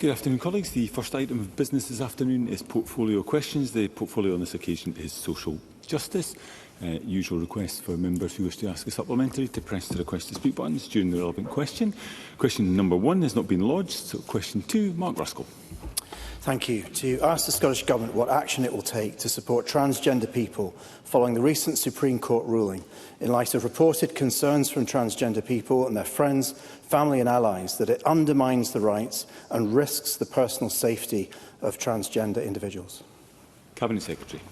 Good afternoon, colleagues. The first item of business this afternoon is portfolio questions. The portfolio on this occasion is social justice. Usual request for members who wish to ask a supplementary to press the request to speak buttons during the relevant question. Question number 1 has not been lodged, so question 2, Mark Ruskell. Thank you. To ask the Scottish Government what action it will take to support transgender people following the recent Supreme Court ruling, in light of reported concerns from transgender people and their friends, family and allies that it undermines the rights and risks the personal safety of transgender individuals. Cabinet Secretary.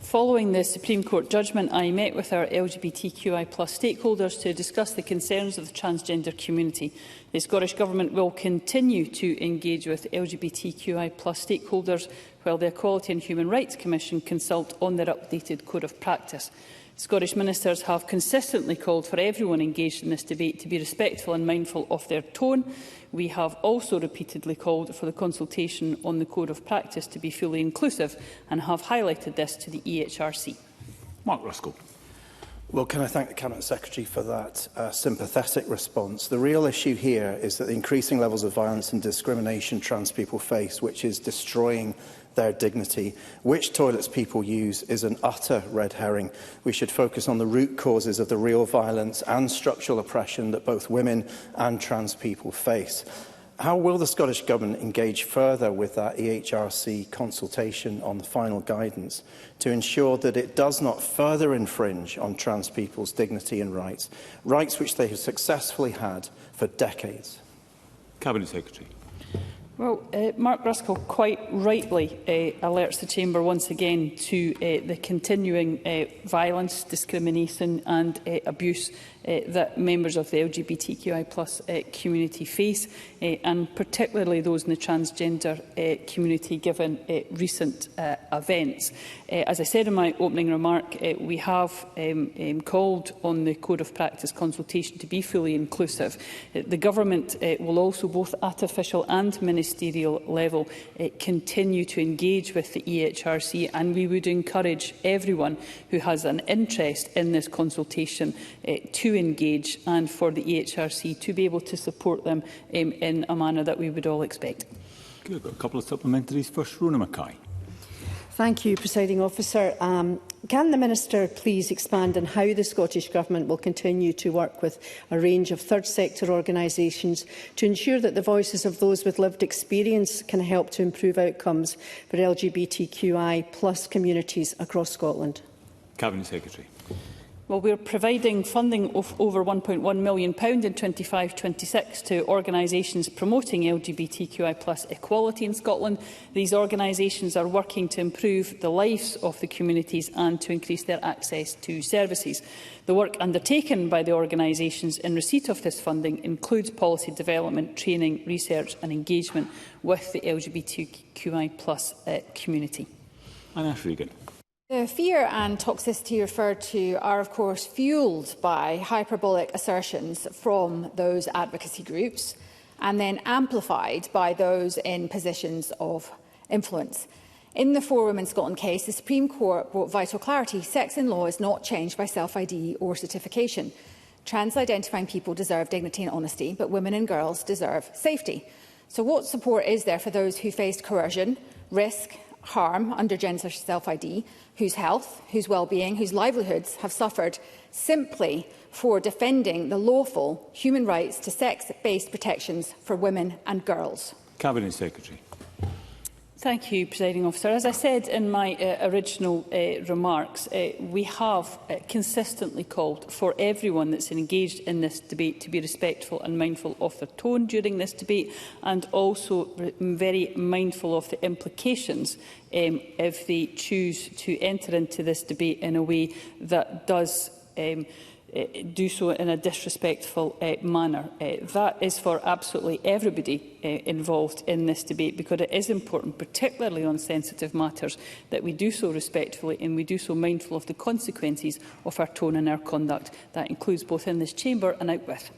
Following the Supreme Court judgment, I met with our LGBTQI+ stakeholders to discuss the concerns of the transgender community. The Scottish Government will continue to engage with LGBTQI+ stakeholders while the Equality and Human Rights Commission consult on their updated Code of Practice. Scottish ministers have consistently called for everyone engaged in this debate to be respectful and mindful of their tone. We have also repeatedly called for the consultation on the Code of Practice to be fully inclusive and have highlighted this to the EHRC. Mark Ruskell. Well, can I thank the Cabinet Secretary for that sympathetic response? The real issue here is that the increasing levels of violence and discrimination trans people face, which is destroying their dignity. Which toilets people use is an utter red herring. We should focus on the root causes of the real violence and structural oppression that both women and trans people face. How will the Scottish Government engage further with that EHRC consultation on the final guidance to ensure that it does not further infringe on trans people's dignity and rights, rights which they have successfully had for decades? Cabinet Secretary. Well, Mark Ruskell quite rightly alerts the Chamber once again to the continuing violence, discrimination and abuse that members of the LGBTQI+ community face, and particularly those in the transgender community, given recent events. As I said in my opening remark, we have called on the Code of Practice consultation to be fully inclusive. The Government will also, both at official and ministerial level, continue to engage with the EHRC, and we would encourage everyone who has an interest in this consultation to engage, and for the EHRC to be able to support them in a manner that we would all expect. Good. I've got a couple of supplementaries. First, Rona Mackay. Thank you, Presiding Officer. Can the Minister please expand on how the Scottish Government will continue to work with a range of third sector organisations to ensure that the voices of those with lived experience can help to improve outcomes for LGBTQI+ communities across Scotland? Cabinet Secretary. Well, we are providing funding of over £1.1 million in 25-26 to organisations promoting LGBTQI+ equality in Scotland. These organisations are working to improve the lives of the communities and to increase their access to services. The work undertaken by the organisations in receipt of this funding includes policy development, training, research and engagement with the LGBTQI+ community. Anna Freegan. The fear and toxicity referred to are, of course, fuelled by hyperbolic assertions from those advocacy groups and then amplified by those in positions of influence. In the For Women Scotland case, the Supreme Court brought vital clarity. Sex in law is not changed by self-ID or certification. Trans-identifying people deserve dignity and honesty, but women and girls deserve safety. So what support is there for those who faced coercion, risk, harm under gender self-ID, whose health, whose well-being, whose livelihoods have suffered simply for defending the lawful human rights to sex-based protections for women and girls? Cabinet Secretary. Thank you, Presiding Officer. As I said in my original remarks, we have consistently called for everyone that's engaged in this debate to be respectful and mindful of their tone during this debate, and also very mindful of the implications if they choose to enter into this debate in a way that does do so in a disrespectful manner. That is for absolutely everybody involved in this debate, because it is important, particularly on sensitive matters, that we do so respectfully and we do so mindful of the consequences of our tone and our conduct. That includes both in this chamber and out with.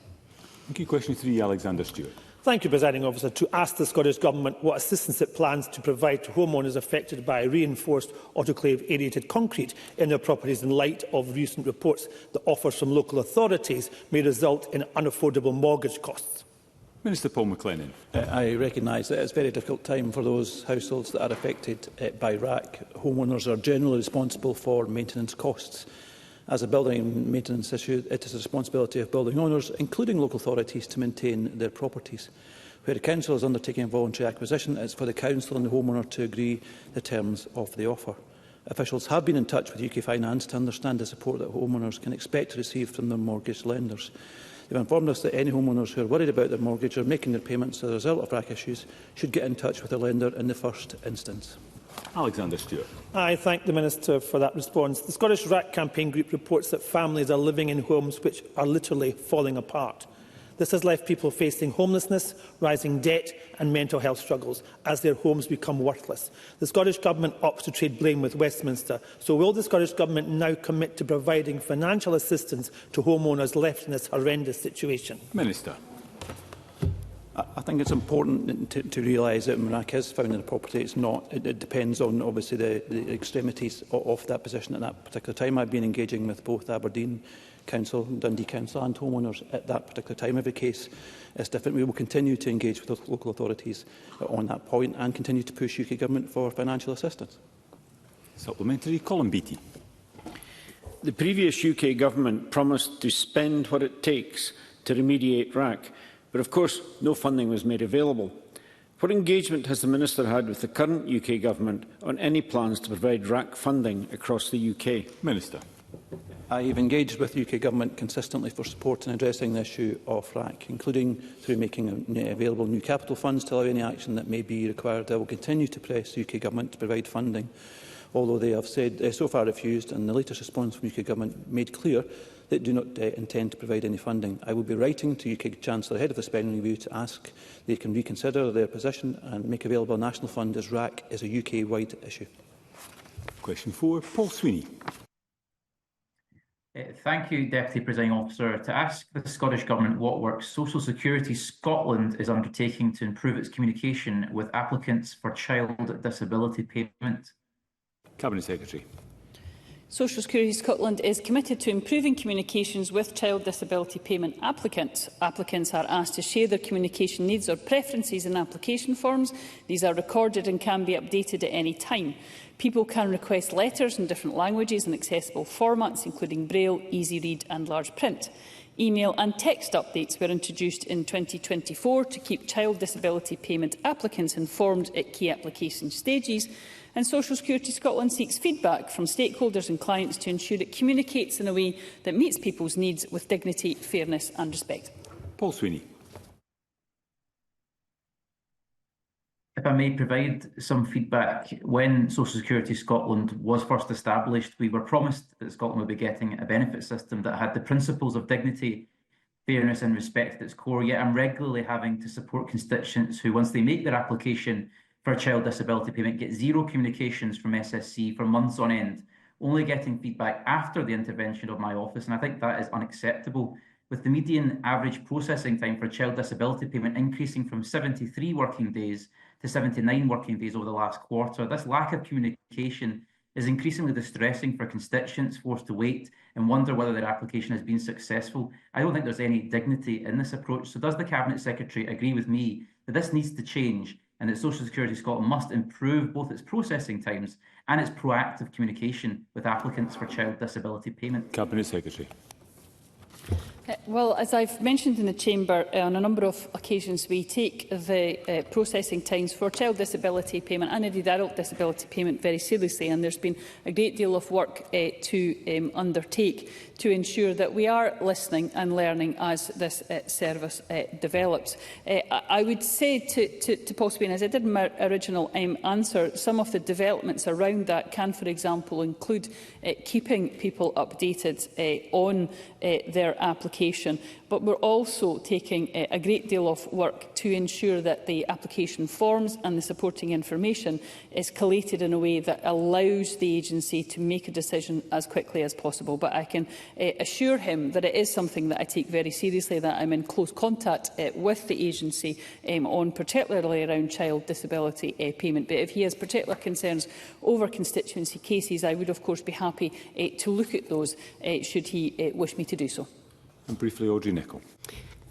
Thank you. Question 3, Alexander Stewart. Thank you, Presiding Officer. To ask the Scottish Government what assistance it plans to provide to homeowners affected by reinforced autoclave aerated concrete in their properties in light of recent reports that offers from local authorities may result in unaffordable mortgage costs. Minister Paul McLennan. I recognise that it's a very difficult time for those households that are affected by RAC. Homeowners are generally responsible for maintenance costs. As a building maintenance issue, it is the responsibility of building owners, including local authorities, to maintain their properties. Where the council is undertaking a voluntary acquisition, it is for the council and the homeowner to agree the terms of the offer. Officials have been in touch with UK Finance to understand the support that homeowners can expect to receive from their mortgage lenders. They have informed us that any homeowners who are worried about their mortgage or making their payments as a result of RAC issues should get in touch with their lender in the first instance. Alexander Stewart. I thank the Minister for that response. The Scottish RAC Campaign Group reports that families are living in homes which are literally falling apart. This has left people facing homelessness, rising debt and mental health struggles as their homes become worthless. The Scottish Government opts to trade blame with Westminster. So will the Scottish Government now commit to providing financial assistance to homeowners left in this horrendous situation? Minister. I think it's important to realise that when RAC is found in a property, it's not. It depends on, obviously, the extremities of that position at that particular time. I've been engaging with both Aberdeen Council, Dundee Council and homeowners at that particular time. Every case is different. We will continue to engage with local authorities on that point and continue to push UK Government for financial assistance. Supplementary. Colin Beattie. The previous UK Government promised to spend what it takes to remediate RAC, but of course no funding was made available. What engagement has the Minister had with the current UK Government on any plans to provide RAC funding across the UK? Minister. I have engaged with the UK Government consistently for support in addressing the issue of RAC, including through making available new capital funds to allow any action that may be required. I will continue to press the UK Government to provide funding, although they have said so far refused, and the latest response from the UK Government made clear they do not intend to provide any funding. I will be writing to UK Chancellor ahead of the spending review to ask they can reconsider their position and make available a national fund, as RAC is a UK-wide issue. Question 4. Paul Sweeney. Thank you, Deputy Presiding Officer. To ask the Scottish Government what work Social Security Scotland is undertaking to improve its communication with applicants for child disability payment. Cabinet Secretary. Social Security Scotland is committed to improving communications with child disability payment applicants. Applicants are asked to share their communication needs or preferences in application forms. These are recorded and can be updated at any time. People can request letters in different languages and accessible formats, including Braille, Easy Read and large print. Email and text updates were introduced in 2024 to keep child disability payment applicants informed at key application stages, and Social Security Scotland seeks feedback from stakeholders and clients to ensure it communicates in a way that meets people's needs with dignity, fairness and respect. Paul Sweeney. If I may provide some feedback, when Social Security Scotland was first established, we were promised that Scotland would be getting a benefit system that had the principles of dignity, fairness and respect at its core, yet I'm regularly having to support constituents who, once they make their application for a child disability payment, get zero communications from SSC for months on end, only getting feedback after the intervention of my office, and I think that is unacceptable. With the median average processing time for a child disability payment increasing from 73 working days to 79 working days over the last quarter, this lack of communication is increasingly distressing for constituents forced to wait and wonder whether their application has been successful. I don't think there's any dignity in this approach. So does the Cabinet Secretary agree with me that this needs to change and that Social Security Scotland must improve both its processing times and its proactive communication with applicants for child disability payment? Cabinet Secretary. Well, as I've mentioned in the Chamber, on a number of occasions we take the processing times for child disability payment and indeed adult disability payment very seriously, and there's been a great deal of work to undertake to ensure that we are listening and learning as this service develops. I would say to Paul Sweeney, as I did in my original answer, some of the developments around that can, for example, include keeping people updated on their application, but we're also taking a great deal of work to ensure that the application forms and the supporting information is collated in a way that allows the agency to make a decision as quickly as possible. But I can assure him that it is something that I take very seriously, that I'm in close contact with the agency on, particularly around child disability payment. But if he has particular concerns over constituency cases, I would of course be happy to look at those should he wish me to do so. And briefly, Audrey Nicholl.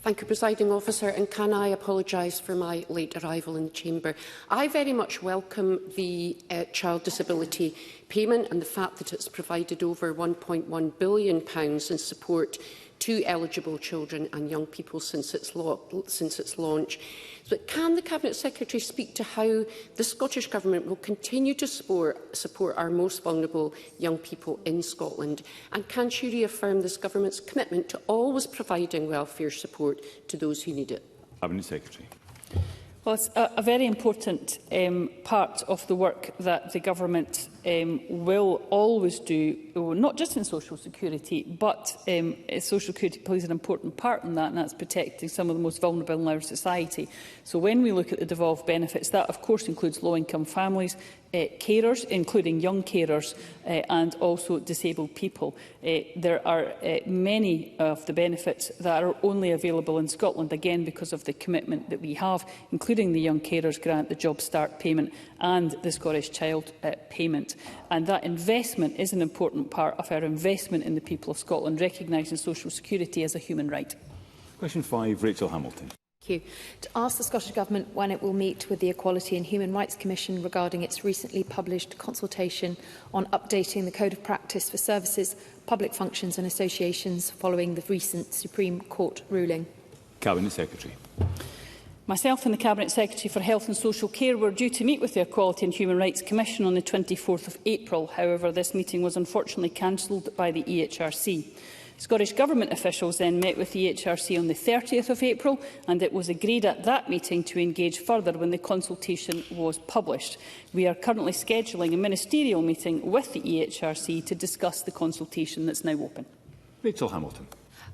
Thank you, Presiding Officer, and can I apologise for my late arrival in the Chamber. I very much welcome the child disability payment and the fact that it's provided over £1.1 billion in support to eligible children and young people since its launch. But can the Cabinet Secretary speak to how the Scottish Government will continue to support our most vulnerable young people in Scotland? And can she reaffirm this Government's commitment to always providing welfare support to those who need it? Cabinet Secretary. Well, it's a very important part of the work that the Government will always do, not just in social security, but social security plays an important part in that, and that's protecting some of the most vulnerable in our society. So when we look at the devolved benefits, that of course includes low-income families, carers, including young carers, and also disabled people. There are many of the benefits that are only available in Scotland, again because of the commitment that we have, including the Young Carers Grant, the Job Start payment and the Scottish Child payment. And that investment is an important part of our investment in the people of Scotland, recognising social security as a human right. Question 5, Rachel Hamilton. Thank you. To ask the Scottish Government when it will meet with the Equality and Human Rights Commission regarding its recently published consultation on updating the Code of Practice for Services, Public Functions and Associations following the recent Supreme Court ruling. Cabinet Secretary. Myself and the Cabinet Secretary for Health and Social Care were due to meet with the Equality and Human Rights Commission on the 24th of April. However, this meeting was unfortunately cancelled by the EHRC. Scottish Government officials then met with the EHRC on the 30th of April, and it was agreed at that meeting to engage further when the consultation was published. We are currently scheduling a ministerial meeting with the EHRC to discuss the consultation that's now open. Rachel Hamilton.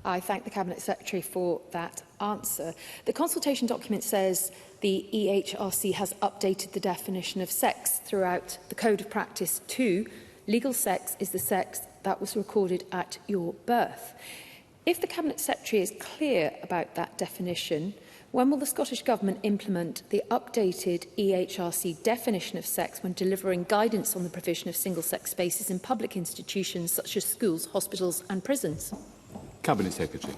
I thank the Cabinet Secretary for that answer. The consultation document says the EHRC has updated the definition of sex throughout the Code of Practice to legal sex is the sex that was recorded at your birth. If the Cabinet Secretary is clear about that definition, when will the Scottish Government implement the updated EHRC definition of sex when delivering guidance on the provision of single-sex spaces in public institutions such as schools, hospitals and prisons? Cabinet Secretary.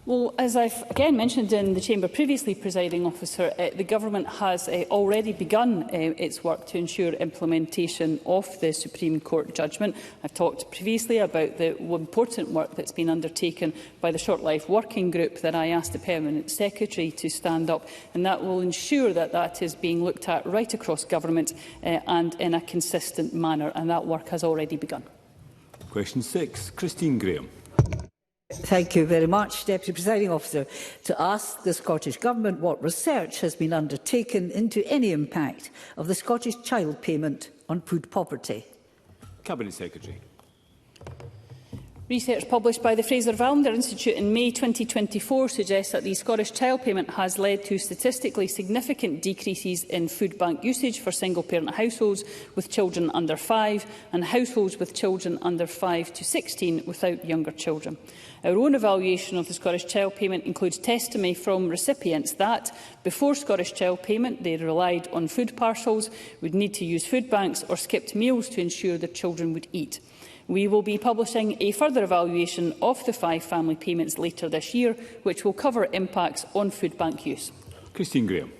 Well, as I've again mentioned in the Chamber previously, Presiding Officer, the Government has already begun its work to ensure implementation of the Supreme Court judgment. I've talked previously about the important work that's been undertaken by the Short Life Working Group that I asked the Permanent Secretary to stand up, and that will ensure that that is being looked at right across Government and in a consistent manner, and that work has already begun. Question 6, Christine Graham. Thank you very much, Deputy Presiding Officer. To ask the Scottish Government what research has been undertaken into any impact of the Scottish Child Payment on food poverty. Cabinet Secretary. Research published by the Fraser-Valander Institute in May 2024 suggests that the Scottish Child Payment has led to statistically significant decreases in food bank usage for single-parent households with children under 5 and households with children under 5 to 16 without younger children. Our own evaluation of the Scottish Child Payment includes testimony from recipients that, before Scottish Child Payment, they relied on food parcels, would need to use food banks or skipped meals to ensure their children would eat. We will be publishing a further evaluation of the 5 family payments later this year, which will cover impacts on food bank use. Christine Graham.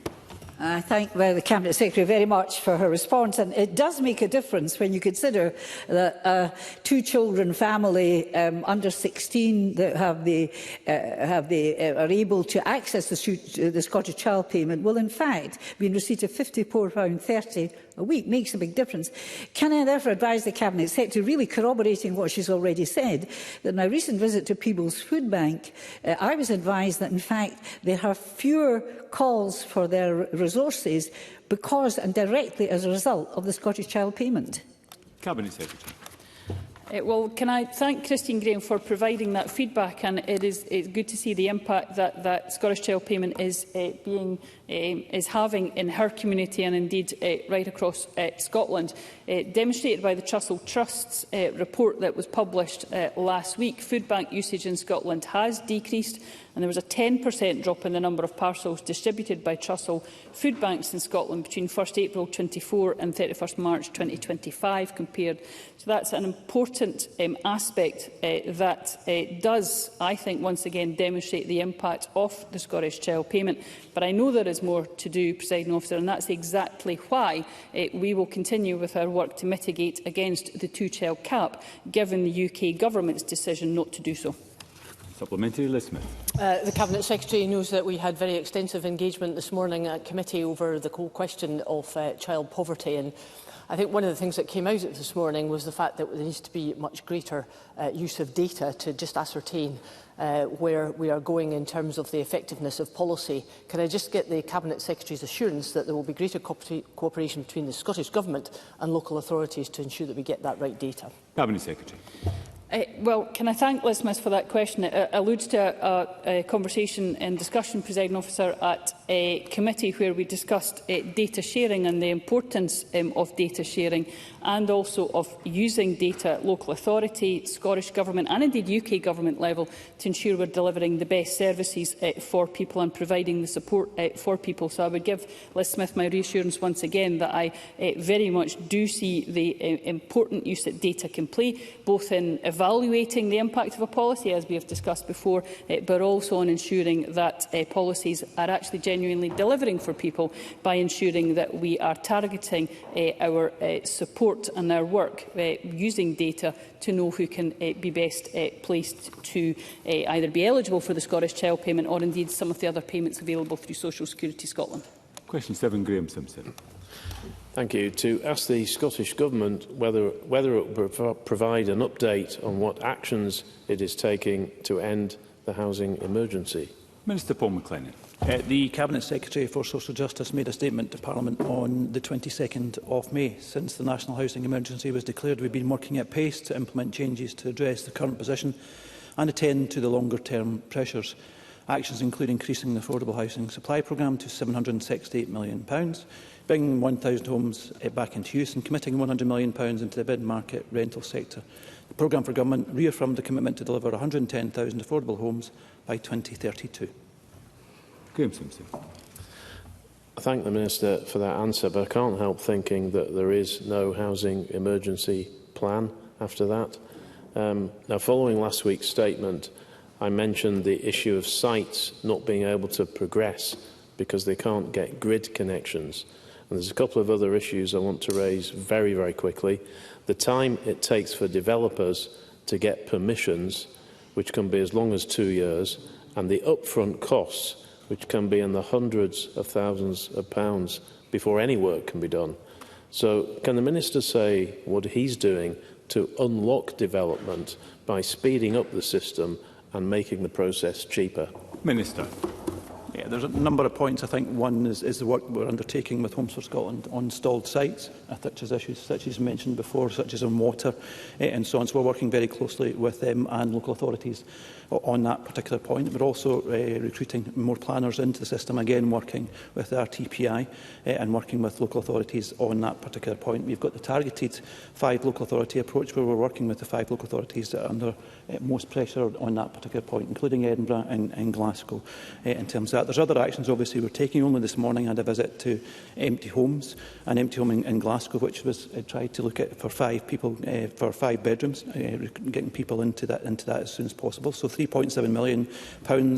I thank the Cabinet Secretary very much for her response, and it does make a difference when you consider that a 2-children family under 16 that are able to access the Scottish Child Payment will in fact be in receipt of £54.30 a week. Makes a big difference. Can I therefore advise the Cabinet Secretary, really corroborating what she's already said, that in my recent visit to Peebles Food Bank, I was advised that in fact they have fewer calls for their resources because and directly as a result of the Scottish Child Payment. Cabinet Secretary. Well, can I thank Christine Graham for providing that feedback, and it's good to see the impact that Scottish Child Payment is having in her community and indeed right across Scotland. Demonstrated by the Trussell Trust's report that was published last week, food bank usage in Scotland has decreased, and there was a 10% drop in the number of parcels distributed by Trussell food banks in Scotland between 1st April 24 and 31st March 2025 compared. So that's an important aspect that does, I think, once again demonstrate the impact of the Scottish Child Payment. But I know there is more to do, Presiding Officer, and that's exactly why we will continue with our work to mitigate against the two-child cap, given the UK Government's decision not to do so. Supplementary, Liz Smith. The Cabinet Secretary knows that we had very extensive engagement this morning at committee over the whole question of child poverty, and I think one of the things that came out of this morning was the fact that there needs to be much greater use of data to just ascertain where we are going in terms of the effectiveness of policy. Can I just get the Cabinet Secretary's assurance that there will be greater cooperation between the Scottish Government and local authorities to ensure that we get that right data? Cabinet Secretary. Well, can I thank Liz Smith for that question? It alludes to a conversation and discussion, Presiding Officer, at a committee where we discussed data sharing and the importance of data sharing, and also of using data at local authority, Scottish Government and indeed UK Government level to ensure we're delivering the best services for people and providing the support for people. So I would give Liz Smith my reassurance once again that I very much do see the important use that data can play, both in evaluating the impact of a policy, as we have discussed before, but also on ensuring that policies are actually genuinely delivering for people by ensuring that we are targeting our support and our work using data to know who can be best placed to either be eligible for the Scottish Child Payment or indeed some of the other payments available through Social Security Scotland. Question 7, Graham Simpson. Thank you. To ask the Scottish Government whether it will provide an update on what actions it is taking to end the housing emergency. Minister Paul McLennan. The Cabinet Secretary for Social Justice made a statement to Parliament on the 22nd of May. Since the National Housing Emergency was declared, we've been working at pace to implement changes to address the current position and attend to the longer-term pressures. Actions include increasing the affordable housing supply programme to £768 million, bringing 1,000 homes back into use and committing £100 million into the mid-market rental sector. The programme for government reaffirmed the commitment to deliver 110,000 affordable homes by 2032. Graham Simpson. I thank the Minister for that answer, but I can't help thinking that there is no housing emergency plan after that. Now, following last week's statement, I mentioned the issue of sites not being able to progress because they can't get grid connections. And there's a couple of other issues I want to raise very, very quickly. The time it takes for developers to get permissions, which can be as long as 2 years, and the upfront costs, which can be in the hundreds of thousands of pounds before any work can be done. So can the Minister say what he's doing to unlock development by speeding up the system and making the process cheaper? Minister. Yeah, there's a number of points. I think one is the work we're undertaking with Homes for Scotland on stalled sites, such as issues such as mentioned before, such as on water and so on. So we're working very closely with them and local authorities on that particular point. We're also recruiting more planners into the system, again working with the RTPI and working with local authorities on that particular point. We've got the targeted 5 local authority approach where we're working with the 5 local authorities that are under most pressure on that particular point, including Edinburgh and Glasgow in terms of that. There's other actions obviously we're taking. Only this morning I had a visit to empty homes, an empty home in Glasgow which was tried to look at for 5 people, for 5 bedrooms, getting people into that as soon as possible. So £3.7 million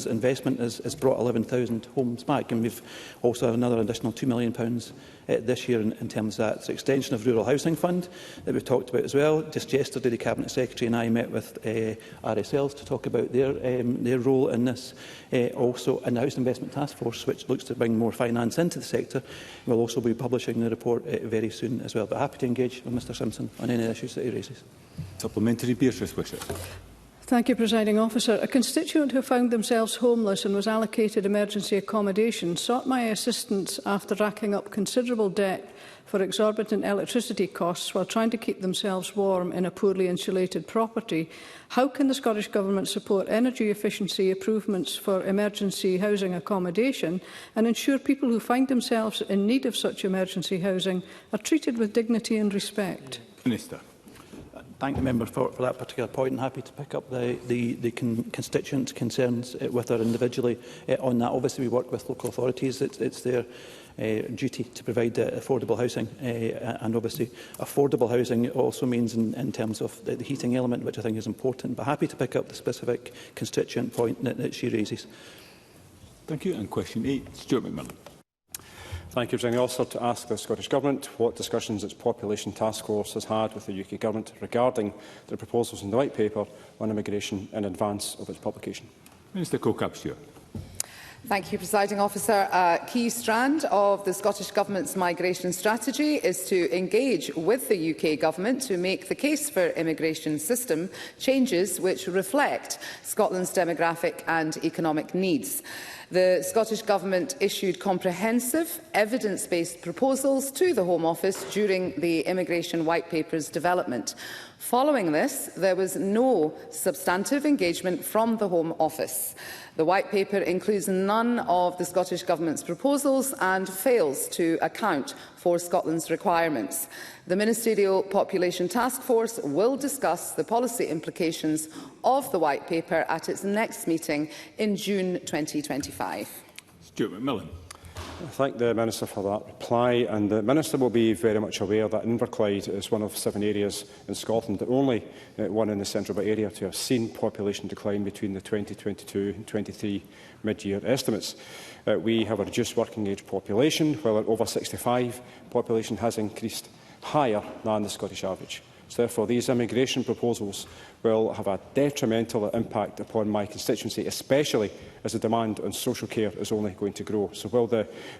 investment has brought 11,000 homes back, and we've also had another additional £2 million this year in terms of that. It's extension of Rural Housing Fund that we've talked about as well. Just yesterday the Cabinet Secretary and I met with RSLs to talk about their role in this. Also in the House Investment Task Force, which looks to bring more finance into the sector. We'll also be publishing the report very soon as well. But happy to engage with Mr Simpson on any issues that he raises. Supplementary, Beatrice Wishart. Thank you, Presiding Officer. A constituent who found themselves homeless and was allocated emergency accommodation sought my assistance after racking up considerable debt for exorbitant electricity costs while trying to keep themselves warm in a poorly insulated property. How can the Scottish Government support energy efficiency improvements for emergency housing accommodation and ensure people who find themselves in need of such emergency housing are treated with dignity and respect? Minister. thank the member for that particular point, and happy to pick up the constituents' concerns with her individually on that. Obviously, we work with local authorities. It's their duty to provide affordable housing, and obviously affordable housing also means in terms of the heating element, which I think is important. But happy to pick up the specific constituent point that she raises. Thank you. And question 8, Stuart McMillan. Thank you, Presiding Officer. To ask the Scottish Government what discussions its Population Task Force has had with the UK Government regarding the proposals in the White Paper on immigration in advance of its publication. Minister Colcap-Stewart. Thank you, Presiding Officer. A key strand of the Scottish Government's migration strategy is to engage with the UK Government to make the case for immigration system changes which reflect Scotland's demographic and economic needs. The Scottish Government issued comprehensive, evidence-based proposals to the Home Office during the Immigration White Paper's development. Following this, there was no substantive engagement from the Home Office. The White Paper includes none of the Scottish Government's proposals and fails to account for Scotland's requirements. The Ministerial Population Task Force will discuss the policy implications of the White Paper at its next meeting in June 2025. Stuart McMillan. I thank the Minister for that reply, and the Minister will be very much aware that Inverclyde is one of 7 areas in Scotland, the only one in the Central Belt area to have seen population decline between the 2022 and 23 mid-year estimates. We have a reduced working age population, while our over 65 population has increased higher than the Scottish average. So therefore, these immigration proposals will have a detrimental impact upon my constituency, especially as the demand on social care is only going to grow. So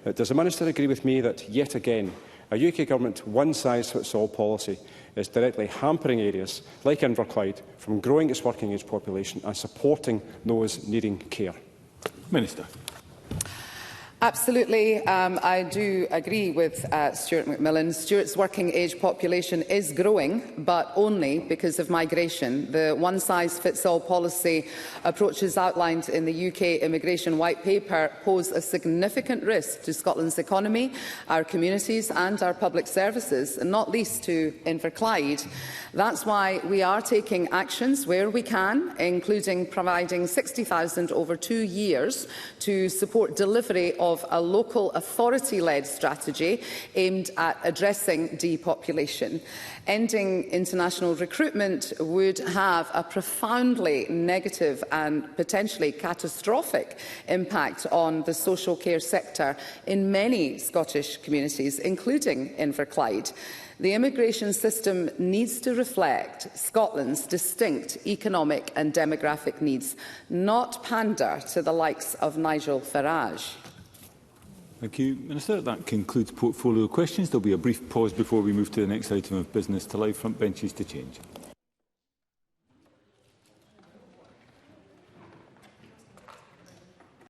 does the Minister agree with me that, yet again, a UK Government one-size-fits-all policy is directly hampering areas like Inverclyde from growing its working age population and supporting those needing care? Minister. Absolutely, I do agree with Stuart McMillan. Stuart's working age population is growing, but only because of migration. The one-size-fits-all policy approaches outlined in the UK Immigration White Paper pose a significant risk to Scotland's economy, our communities and our public services, and not least to Inverclyde. That's why we are taking actions where we can, including providing £60,000 over 2 years to support delivery of a local authority-led strategy aimed at addressing depopulation. Ending international recruitment would have a profoundly negative and potentially catastrophic impact on the social care sector in many Scottish communities, including Inverclyde. The immigration system needs to reflect Scotland's distinct economic and demographic needs, not pander to the likes of Nigel Farage. Thank you, Minister. That concludes portfolio questions. There will be a brief pause before we move to the next item of business to allow front benches to change.